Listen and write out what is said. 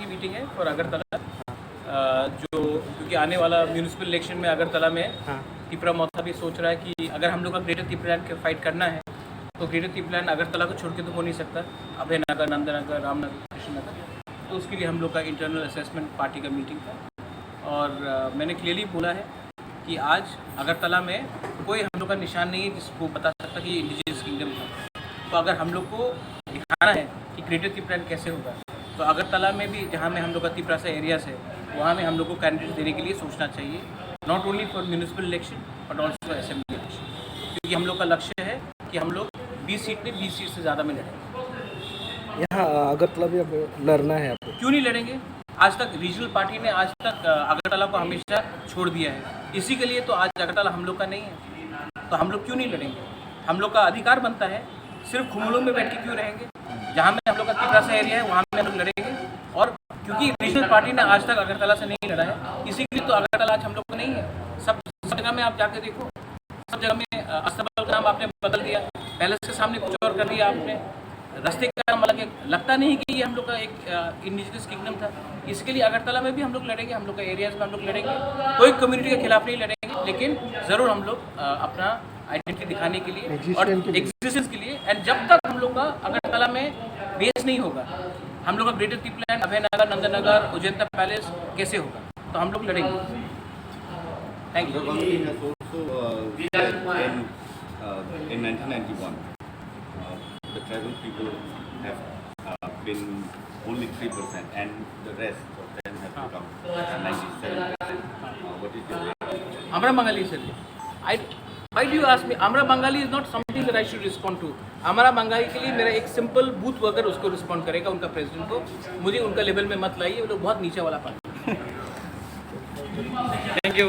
की मीटिंग है फॉर अगरतला, जो क्योंकि आने वाला म्यूनिसिपल इलेक्शन में अगरतला में तिपरा मौसा भी सोच रहा है कि अगर हम लोग का ग्रेटर तिपरान के फाइट करना है तो ग्रेटर तिपरान अगरतला को छोड़ के तो हो नहीं सकता, अभय नगर, नंदनगर, रामनगर, कृष्ण नगर। तो उसके लिए हम लोग का इंटरनल असेसमेंट पार्टी का मीटिंग था और मैंने क्लियरली बोला है कि आज अगरतला में कोई हम लोग का निशान नहीं है जिसको बता सकता कि ये इंडिजिनस किंगडम था। तो अगर हम लोग को दिखाना है कि ग्रेटर तिपरान कैसे होगा तो अगरतला में भी जहाँ में हम लोग का तिपरा से एरियाज है वहाँ में हम लोग को कैंडिडेट देने के लिए सोचना चाहिए, not only for municipal election but also assembly election, क्योंकि हम लोग का लक्ष्य है कि हम लोग 20 सीट में 20 सीट से ज़्यादा में लड़ेंगे। यहाँ अगरतला भी अब लड़ना है आपको? क्यों नहीं लड़ेंगे? आज तक रीजनल पार्टी ने आज तक अगरतला को हमेशा छोड़ दिया है, इसी के लिए तो आज अगरतला हम लोग का नहीं है। तो हम लोग क्यों नहीं लड़ेंगे? हम लोग का अधिकार बनता है, सिर्फ खुमलों में बैठ के क्यों रहेंगे? जहाँ में हम लोग का तिपरा सा एरिया है वहाँ में हम लोग लड़ेंगे। और क्योंकि रीजनल पार्टी ने आज तक अगरतला से नहीं लड़ा है, इसी के लिए तो अगरतला आज हम लोग को नहीं है। सब जगह में आप जाके देखो, सब जगह में अस्तबल का नाम आपने बदल दिया, पैलेस के सामने कुछ और कर दिया आपने, रास्ते का नाम अलग है। लगता नहीं कि ये हम लोग का एक इंडिजिनस किंगडम था। इसके लिए अगरतला में भी हम लोग लड़ेंगे, हम लोग का एरियाज में हम लोग लड़ेंगे, कोई कम्युनिटी के खिलाफ नहीं लड़ेंगे, लेकिन ज़रूर हम लोग अपना आइडेंटिटी दिखाने के लिए और एग्जिस्टेंस के लिए। एंड जब तक हम लोग का अगरतला में बेस नहीं होगा, हम लोग का ग्रेटर तिपरान, अभय नगर, नंदनगर, उजैंता पैलेस कैसे होगा? तो हम लोग लड़ेंगे। Thank you. In 1991, the tribal people have been only 3%, and the rest of them have become 97%. What is your reaction? Amra Bengali sir, why do you ask me? Amra Bengali is not something that I should respond to. Amra Bengali के लिए मेरा एक simple booth worker उसको respond करेगा, उनका president को। मुझे उनका लेवल में मत लाइए, वो लोग बहुत नीचे वाला पार्टी। Thank you.